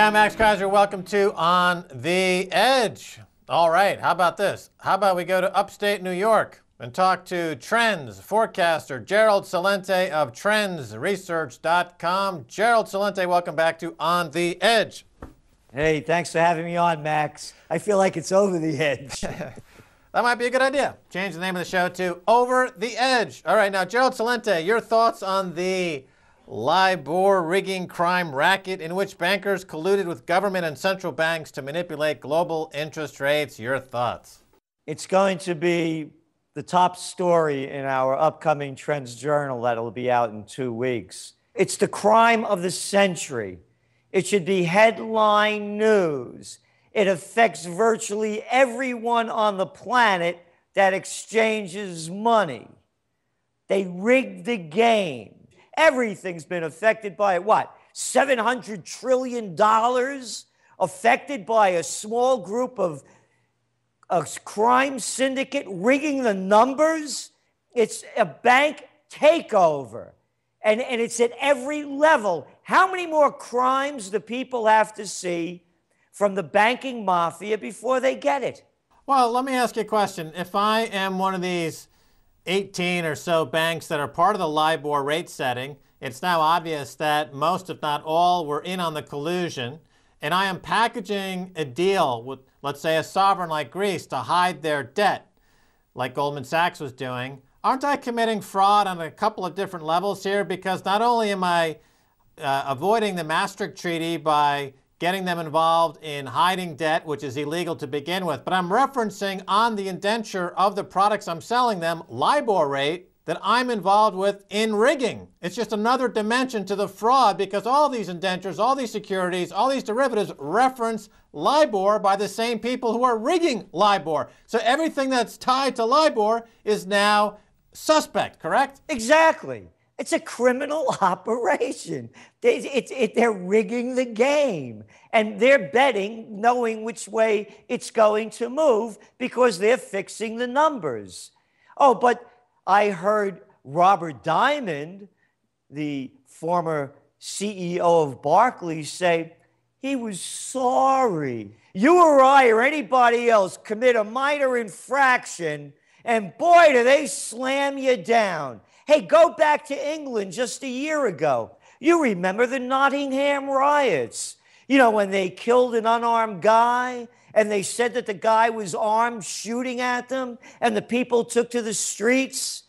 I'm Max Kaiser. Welcome to On the Edge. All right, how about this? How about we go to upstate New York and talk to trends forecaster Gerald Celente of TrendsResearch.com. Gerald Celente, welcome back to On the Edge. Hey, thanks for having me on, Max. I feel like it's Over the Edge. That might be a good idea. Change the name of the show to Over the Edge. All right, now, Gerald Celente, your thoughts on the LIBOR rigging crime racket in which bankers colluded with government and central banks to manipulate global interest rates. Your thoughts? It's going to be the top story in our upcoming Trends Journal that will be out in 2 weeks. It's the crime of the century. It should be headline news. It affects virtually everyone on the planet that exchanges money. They rigged the game. Everything's been affected by what? $700 trillion affected by a small group of a crime syndicate rigging the numbers? It's a bank takeover. And it's at every level. How many more crimes do people have to see from the banking mafia before they get it? Well, let me ask you a question. If I am one of these 18 or so banks that are part of the LIBOR rate setting, it's now obvious that most, if not all, were in on the collusion, and I am packaging a deal with, let's say, a sovereign like Greece to hide their debt, like Goldman Sachs was doing. Aren't I committing fraud on a couple of different levels here? Because not only am I avoiding the Maastricht Treaty by getting them involved in hiding debt, which is illegal to begin with, but I'm referencing on the indenture of the products I'm selling them, LIBOR rate, that I'm involved with in rigging. It's just another dimension to the fraud because all these indentures, all these securities, all these derivatives reference LIBOR by the same people who are rigging LIBOR. So everything that's tied to LIBOR is now suspect, correct? Exactly. It's a criminal operation. They're rigging the game. And they're betting, knowing which way it's going to move, because they're fixing the numbers. Oh, but I heard Robert Diamond, the former CEO of Barclays, say he was sorry. You or I or anybody else commit a minor infraction, and boy, do they slam you down. Hey, go back to England just a year ago. You remember the Nottingham riots. You know, when they killed an unarmed guy and they said that the guy was armed shooting at them and the people took to the streets.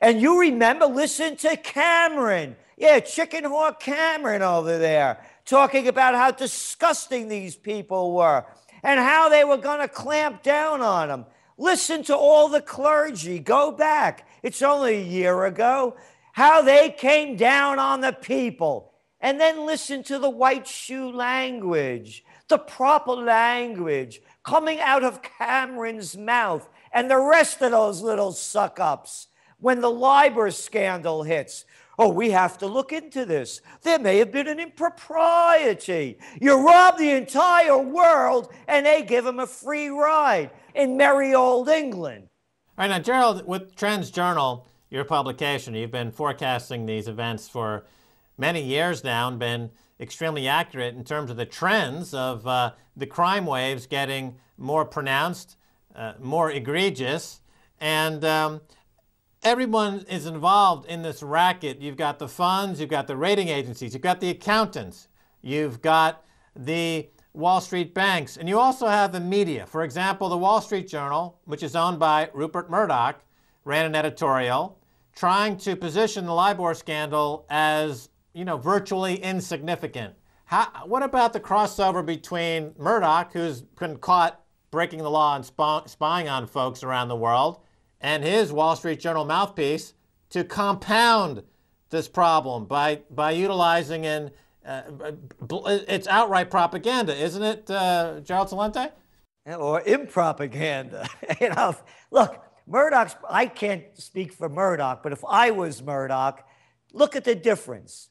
And you remember, listen to Cameron. Yeah, Chicken Hawk Cameron over there talking about how disgusting these people were and how they were going to clamp down on them. Listen to all the clergy. Go back. It's only a year ago. How they came down on the people. And then listen to the white shoe language, the proper language coming out of Cameron's mouth and the rest of those little suck-ups when the LIBOR scandal hits. Oh, we have to look into this. There may have been an impropriety. You rob the entire world and they give them a free ride in merry old England. All right, now, Gerald, with Trends Journal, your publication, you've been forecasting these events for many years now and been extremely accurate in terms of the trends of the crime waves getting more pronounced, more egregious, and everyone is involved in this racket. You've got the funds, you've got the rating agencies, you've got the accountants, you've got the Wall Street banks, and you also have the media. For example, the Wall Street Journal, which is owned by Rupert Murdoch, ran an editorial trying to position the LIBOR scandal as, you know, virtually insignificant. What about the crossover between Murdoch, who's been caught breaking the law and spying on folks around the world, and his Wall Street Journal mouthpiece to compound this problem by utilizing it's outright propaganda, isn't it, Gerald Celente? Or impropaganda. You know, look, Murdoch's, I can't speak for Murdoch, but if I was Murdoch, look at the difference.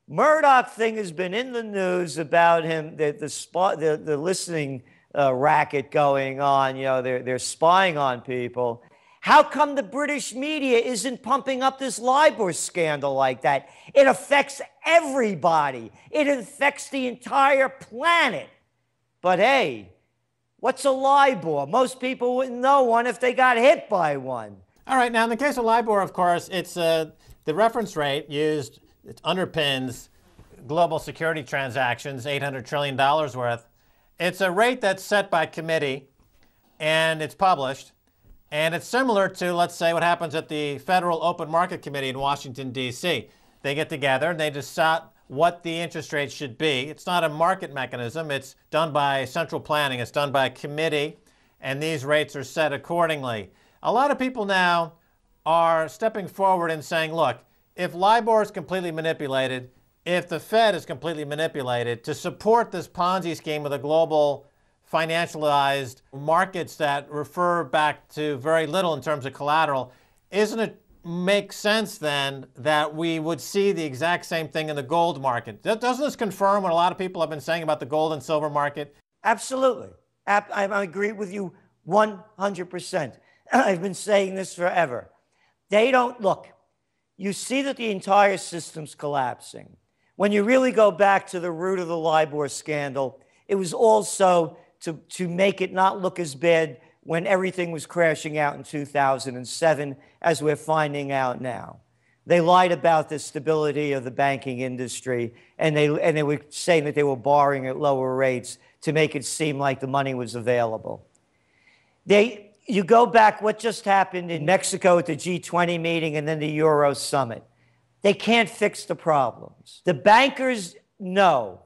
Murdoch thing has been in the news about him, the listening racket going on. You know, they're spying on people. How come the British media isn't pumping up this LIBOR scandal like that? It affects everybody. It affects the entire planet. But hey, what's a LIBOR? Most people wouldn't know one if they got hit by one. All right, now in the case of LIBOR, of course, it's the reference rate used, it underpins global security transactions, $800 trillion worth. It's a rate that's set by committee, and it's published. And it's similar to, let's say, what happens at the Federal Open Market Committee in Washington, D.C. They get together and they decide what the interest rate should be. It's not a market mechanism. It's done by central planning. It's done by a committee, and these rates are set accordingly. A lot of people now are stepping forward and saying, look, if LIBOR is completely manipulated, if the Fed is completely manipulated to support this Ponzi scheme of the global financialized markets that refer back to very little in terms of collateral, isn't it make sense then that we would see the exact same thing in the gold market? Doesn't this confirm what a lot of people have been saying about the gold and silver market? Absolutely. I agree with you 100%. I've been saying this forever. They don't look. You see that the entire system's collapsing. When you really go back to the root of the LIBOR scandal, it was also to make it not look as bad when everything was crashing out in 2007, as we're finding out now. They lied about the stability of the banking industry, and they were saying that they were borrowing at lower rates to make it seem like the money was available. You go back, what just happened in Mexico at the G20 meeting and then the Euro summit. They can't fix the problems. The bankers know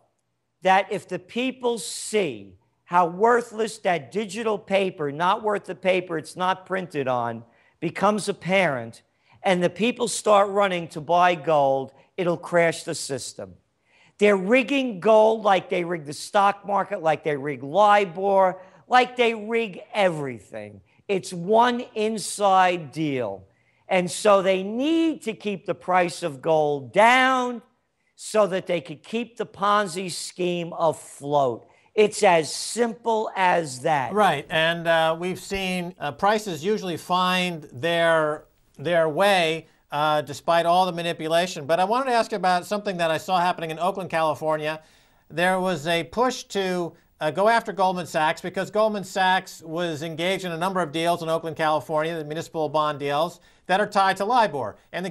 that if the people see how worthless that digital paper, not worth the paper it's not printed on, becomes apparent, and the people start running to buy gold, it'll crash the system. They're rigging gold like they rig the stock market, like they rig LIBOR, like they rig everything. It's one inside deal. And so they need to keep the price of gold down so that they could keep the Ponzi scheme afloat. It's as simple as that. Right, and we've seen prices usually find their way despite all the manipulation. But I wanted to ask about something that I saw happening in Oakland, California. There was a push to go after Goldman Sachs because Goldman Sachs was engaged in a number of deals in Oakland, California, the municipal bond deals that are tied to LIBOR. And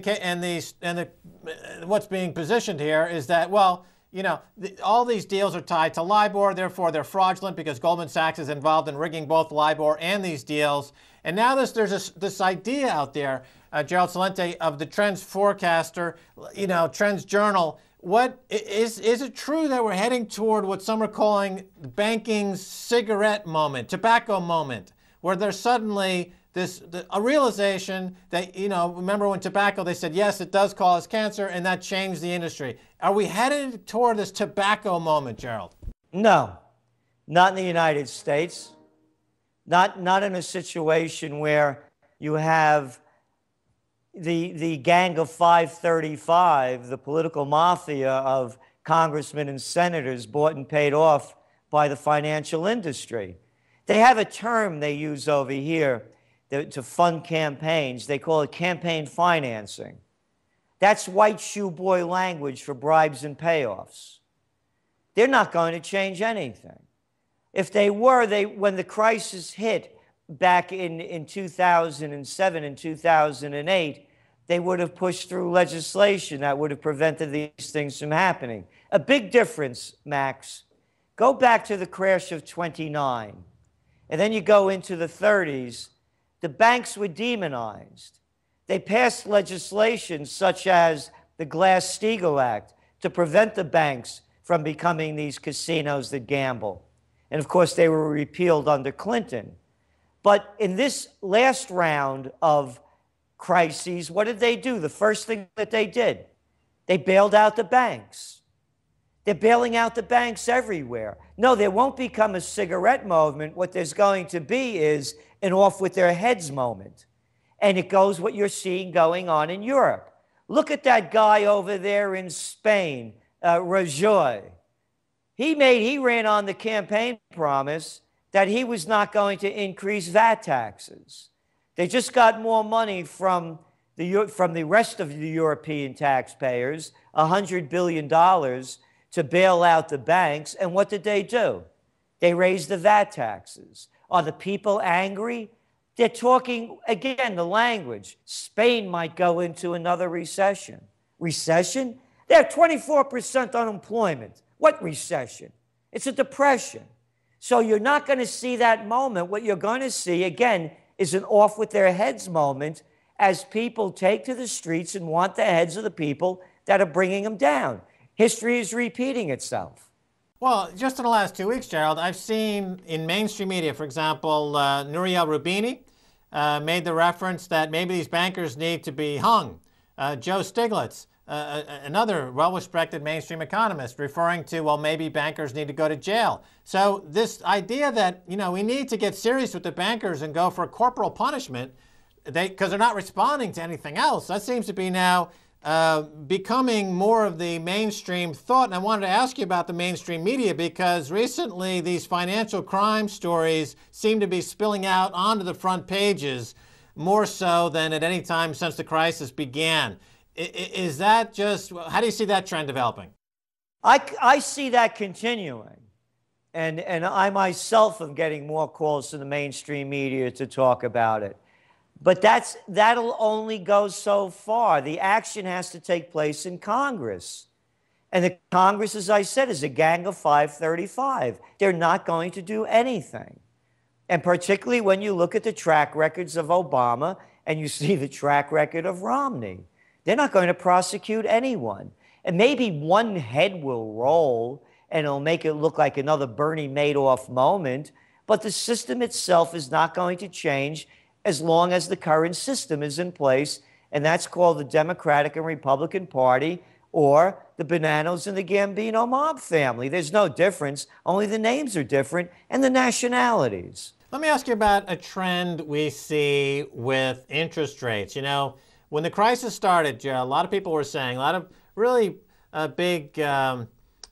what's being positioned here is that, well, you know, all these deals are tied to LIBOR, therefore they're fraudulent because Goldman Sachs is involved in rigging both LIBOR and these deals. And now there's this idea out there, Gerald Celente, of the trends forecaster, you know, Trends Journal. What is it true that we're heading toward what some are calling banking's cigarette moment, tobacco moment, where there's suddenly a realization that, you know, remember when tobacco, they said, yes, it does cause cancer, and that changed the industry. Are we headed toward this tobacco moment, Gerald? No, not in the United States. Not in a situation where you have the gang of 535, the political mafia of congressmen and senators bought and paid off by the financial industry. They have a term they use over here to fund campaigns. They call it campaign financing. That's white shoe boy language for bribes and payoffs. They're not going to change anything. If they were, when the crisis hit back in 2007 and 2008, they would have pushed through legislation that would have prevented these things from happening. A big difference, Max. Go back to the crash of '29, and then you go into the 30s. The banks were demonized. They passed legislation such as the Glass-Steagall Act to prevent the banks from becoming these casinos that gamble. And of course, they were repealed under Clinton. But in this last round of crises, what did they do? The first thing that they did, they bailed out the banks. They're bailing out the banks everywhere. No, there won't become a cigarette movement. What there's going to be is an off with their heads moment. And it goes what you're seeing going on in Europe. Look at that guy over there in Spain, Rajoy. He ran on the campaign promise that he was not going to increase VAT taxes. They just got more money from the rest of the European taxpayers, $100 billion to bail out the banks. And what did they do? They raised the VAT taxes. Are the people angry? They're talking, again, the language. Spain might go into another recession. Recession? They have 24% unemployment. What recession? It's a depression. So you're not going to see that moment. What you're going to see, again, is an off with their heads moment as people take to the streets and want the heads of the people that are bringing them down. History is repeating itself. Well, just in the last 2 weeks, Gerald, I've seen in mainstream media, for example, Nouriel Roubini made the reference that maybe these bankers need to be hung. Joe Stiglitz, another well-respected mainstream economist, referring to, well, maybe bankers need to go to jail. So this idea that, we need to get serious with the bankers and go for corporal punishment, because they're not responding to anything else, that seems to be now becoming more of the mainstream thought. And I wanted to ask you about the mainstream media, because recently these financial crime stories seem to be spilling out onto the front pages more so than at any time since the crisis began. Is that just, how do you see that trend developing? I see that continuing. And I myself am getting more calls to the mainstream media to talk about it. But that'll only go so far. The action has to take place in Congress. And the Congress, as I said, is a gang of 535. They're not going to do anything. And particularly when you look at the track records of Obama and you see the track record of Romney, they're not going to prosecute anyone. And maybe one head will roll and it'll make it look like another Bernie Madoff moment, but the system itself is not going to change as long as the current system is in place, and that's called the Democratic and Republican Party, or the Bonanos and the Gambino mob family. There's no difference, only the names are different, and the nationalities. Let me ask you about a trend we see with interest rates. When the crisis started, Joe, a lot of people were saying, a lot of really big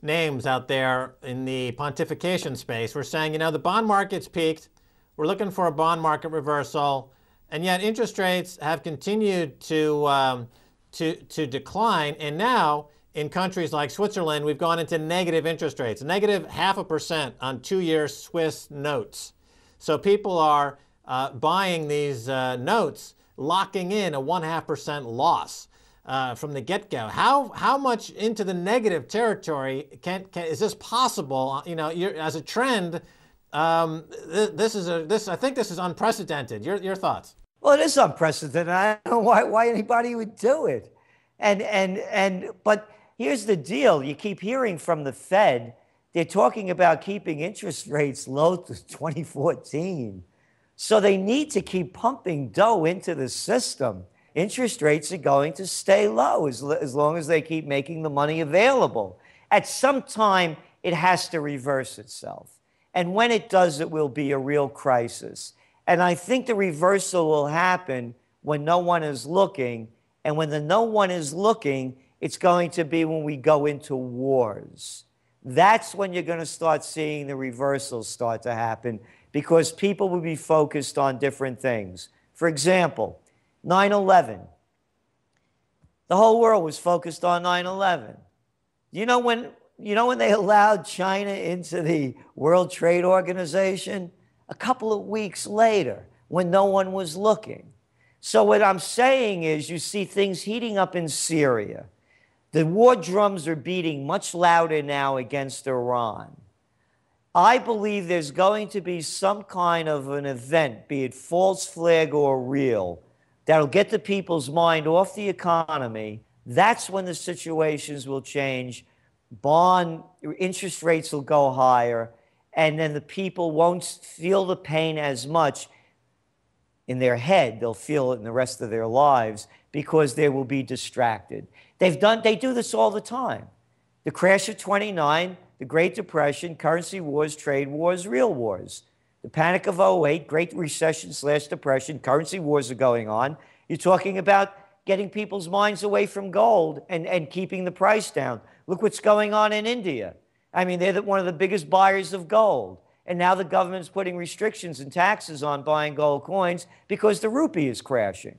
names out there in the pontification space were saying, the bond market's peaked, we're looking for a bond market reversal, and yet interest rates have continued to decline. And now, in countries like Switzerland, we've gone into negative interest rates, negative 0.5% on 2-year Swiss notes. So people are buying these notes, locking in a 1.5% loss from the get-go. How much into the negative territory is this possible? As a trend. I think this is unprecedented. Your thoughts? Well, it is unprecedented. I don't know why anybody would do it. But here's the deal. You keep hearing from the Fed, they're talking about keeping interest rates low to 2014. So they need to keep pumping dough into the system. Interest rates are going to stay low as long as they keep making the money available. At some time, it has to reverse itself. And when it does, it will be a real crisis. And I think the reversal will happen when no one is looking. And when no one is looking, it's going to be when we go into wars. That's when you're going to start seeing the reversals start to happen, because people will be focused on different things. For example, 9/11. The whole world was focused on 9/11. When they allowed China into the World Trade Organization? A couple of weeks later, when no one was looking. So what I'm saying is, you see things heating up in Syria. The war drums are beating much louder now against Iran. I believe there's going to be some kind of an event, be it false flag or real, that'll get the people's mind off the economy. That's when the situations will change. Bond interest rates will go higher, and then the people won't feel the pain as much in their head. They'll feel it in the rest of their lives because they will be distracted. They do this all the time. The crash of 29, the Great Depression, currency wars, trade wars, real wars. The panic of 08, Great Recession/Depression, currency wars are going on. You're talking about getting people's minds away from gold and keeping the price down. Look what's going on in India. I mean, they're one of the biggest buyers of gold. And now the government's putting restrictions and taxes on buying gold coins because the rupee is crashing.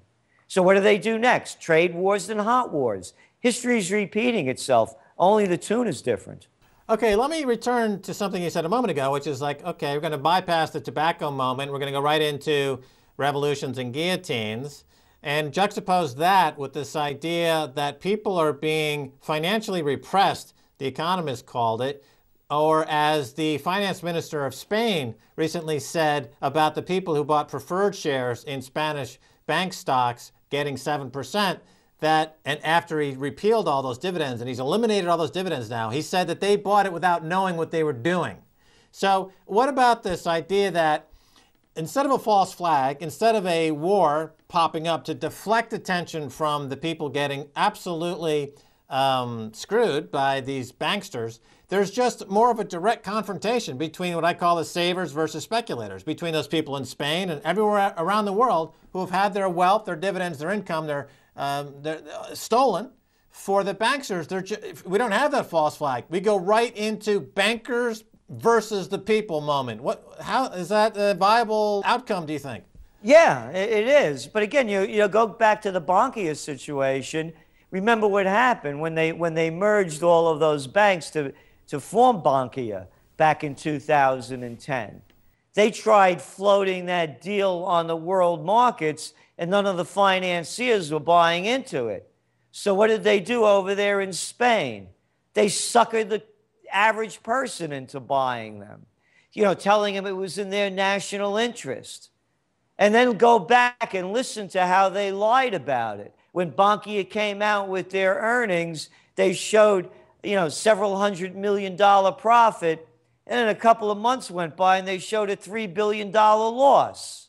So what do they do next? Trade wars and hot wars. History is repeating itself. Only the tune is different. Okay, let me return to something you said a moment ago, which is like, okay, we're going to bypass the tobacco moment. We're going to go right into revolutions and guillotines and juxtapose that with this idea that people are being financially repressed, the Economist called it, or as the finance minister of Spain recently said about the people who bought preferred shares in Spanish bank stocks getting 7%, that, and after he repealed all those dividends, and he's eliminated all those dividends now, he said that they bought it without knowing what they were doing. So what about this idea that instead of a false flag, instead of a war popping up to deflect attention from the people getting absolutely screwed by these banksters, there's just more of a direct confrontation between what I call the savers versus speculators, between those people in Spain and everywhere around the world who have had their wealth, their dividends, their income, they're stolen. For the banksters, we don't have that false flag. We go right into bankers versus the people moment. How is that a viable outcome, do you think? Yeah, it is. But again, you go back to the Bankia situation. Remember what happened when they merged all of those banks to form Bankia back in 2010. They tried floating that deal on the world markets, and none of the financiers were buying into it. So what did they do over there in Spain? They suckered the average person into buying them, telling them it was in their national interest. And then go back and listen to how they lied about it. When Bankia came out with their earnings, they showed, several $100 million profit, and then a couple of months went by and they showed a $3 billion loss.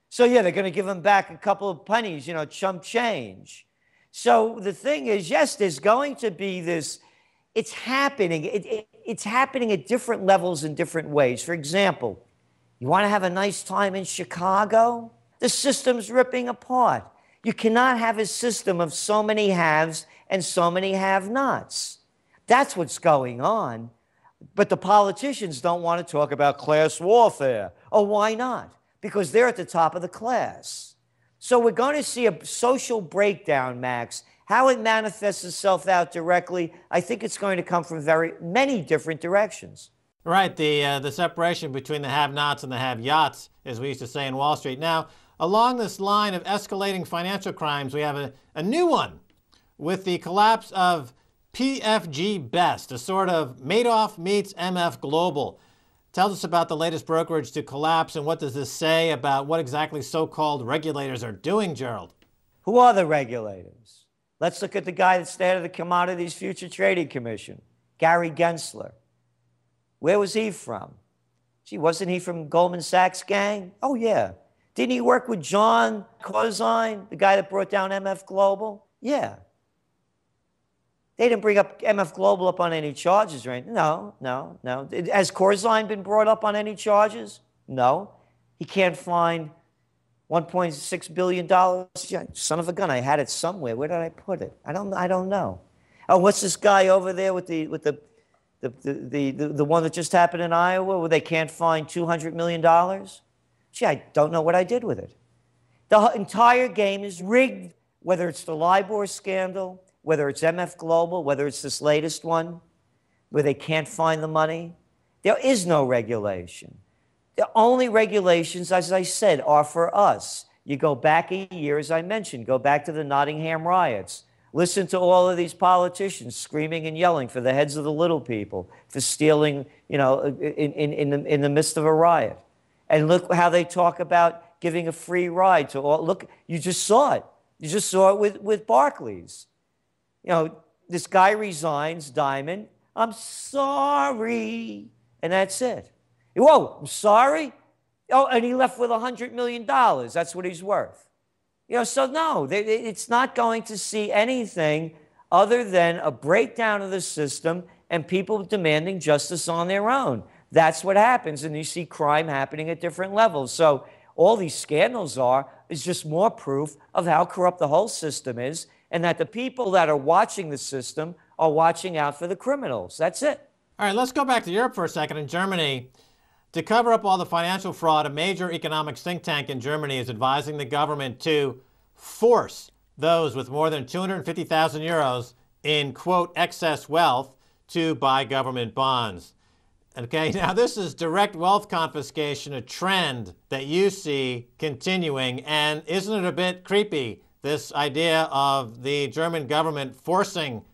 So yeah, they're going to give them back a couple of pennies, chump change. So the thing is, yes, there's going to be this, it's happening. It's happening at different levels in different ways. For example, you want to have a nice time in Chicago? The system's ripping apart. You cannot have a system of so many haves and so many have-nots. That's what's going on. But the politicians don't want to talk about class warfare. Oh, why not? Because they're at the top of the class. So we're going to see a social breakdown, Max. How it manifests itself out directly, I think it's going to come from very many different directions. Right, the separation between the have-nots and the have-yachts, as we used to say in Wall Street. Now, along this line of escalating financial crimes, we have a new one with the collapse of PFG Best, a sort of Madoff meets MF Global. Tells us about the latest brokerage to collapse, and what does this say about what exactly so-called regulators are doing, Gerald? Who are the regulators? Let's look at the guy that's the head of the Commodities Future Trading Commission, Gary Gensler. Where was he from? Gee, wasn't he from Goldman Sachs gang? Oh, yeah. Didn't he work with John Corzine, the guy that brought down MF Global? Yeah. They didn't bring up MF Global up on any charges, right? No. Has Corzine been brought up on any charges? No. He can't find $1.6 billion. Son of a gun, I had it somewhere. Where did I put it? I don't know. Oh, what's this guy over there with the one that just happened in Iowa where they can't find $200 million? Gee, I don't know what I did with it. The entire game is rigged, whether it's the LIBOR scandal, whether it's MF Global, whether it's this latest one where they can't find the money. There is no regulation. The only regulations, as I said, are for us. You go back a year, as I mentioned, go back to the Nottingham riots. Listen to all of these politicians screaming and yelling for the heads of the little people, for stealing, in the midst of a riot. And look how they talk about giving a free ride to all. Look, you just saw it. You just saw it with Barclays. This guy resigns, Diamond. I'm sorry. And that's it. Whoa, I'm sorry? Oh, and he left with $100 million. That's what he's worth. So no, it's not going to see anything other than a breakdown of the system and people demanding justice on their own. That's what happens, and you see crime happening at different levels. So all these scandals is just more proof of how corrupt the whole system is, and that the people that are watching the system are watching out for the criminals. That's it. All right, let's go back to Europe for a second. In Germany, To cover up all the financial fraud, a major economic think tank in Germany is advising the government to force those with more than 250,000 euros in, quote, excess wealth to buy government bonds. Okay, now this is direct wealth confiscation, a trend that you see continuing. And isn't it a bit creepy, this idea of the German government forcing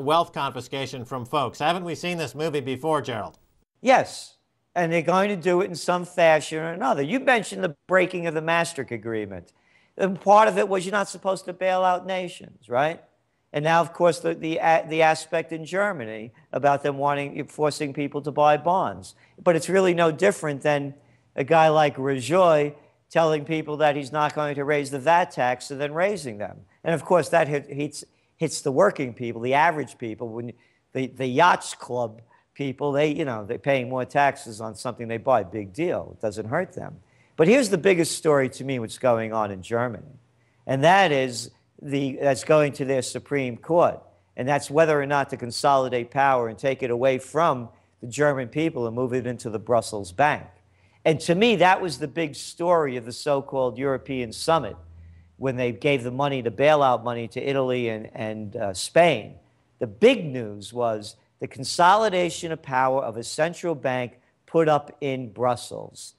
wealth confiscation from folks? Haven't we seen this movie before, Gerald? Yes, and they're going to do it in some fashion or another. You mentioned the breaking of the Maastricht Agreement. And part of it was you're not supposed to bail out nations, right? And now, of course, the aspect in Germany about them forcing people to buy bonds. But it's really no different than a guy like Rajoy telling people that he's not going to raise the VAT tax and then raising them. And of course, that hits the working people, the average people. When the yachts club people, they're paying more taxes on something they buy. Big deal. It doesn't hurt them. But here's the biggest story to me, what's going on in Germany, and that is that's going to their Supreme Court, and that's whether or not to consolidate power and take it away from the German people and move it into the Brussels Bank. And to me, that was the big story of the so-called European Summit, when they gave the money, the bailout money, to Italy and Spain. The big news was the consolidation of power of a central bank put up in Brussels,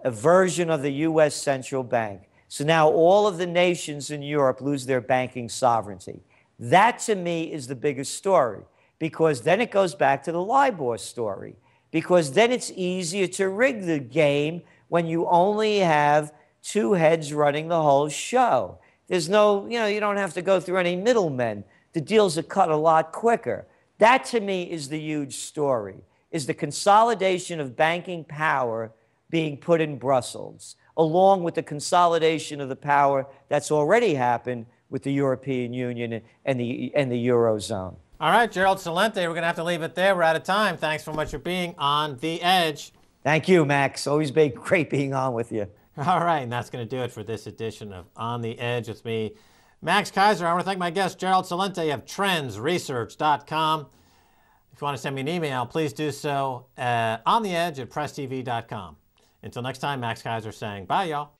a version of the U.S. central bank. So now all of the nations in Europe lose their banking sovereignty. That, to me, is the biggest story, because then it goes back to the LIBOR story, because then it's easier to rig the game when you only have two heads running the whole show. There's no, you don't have to go through any middlemen. The deals are cut a lot quicker. That, to me, is the huge story, is the consolidation of banking power being put in Brussels, along with the consolidation of the power that's already happened with the European Union and the Eurozone. All right, Gerald Celente, we're going to have to leave it there. We're out of time. Thanks so much for being on The Edge. Thank you, Max. Always been great being on with you. All right, and that's going to do it for this edition of On The Edge with me, Max Keiser. I want to thank my guest, Gerald Celente of TrendsResearch.com. If you want to send me an email, please do so ontheedge@presstv.com. Until next time, Max Keiser saying bye, y'all.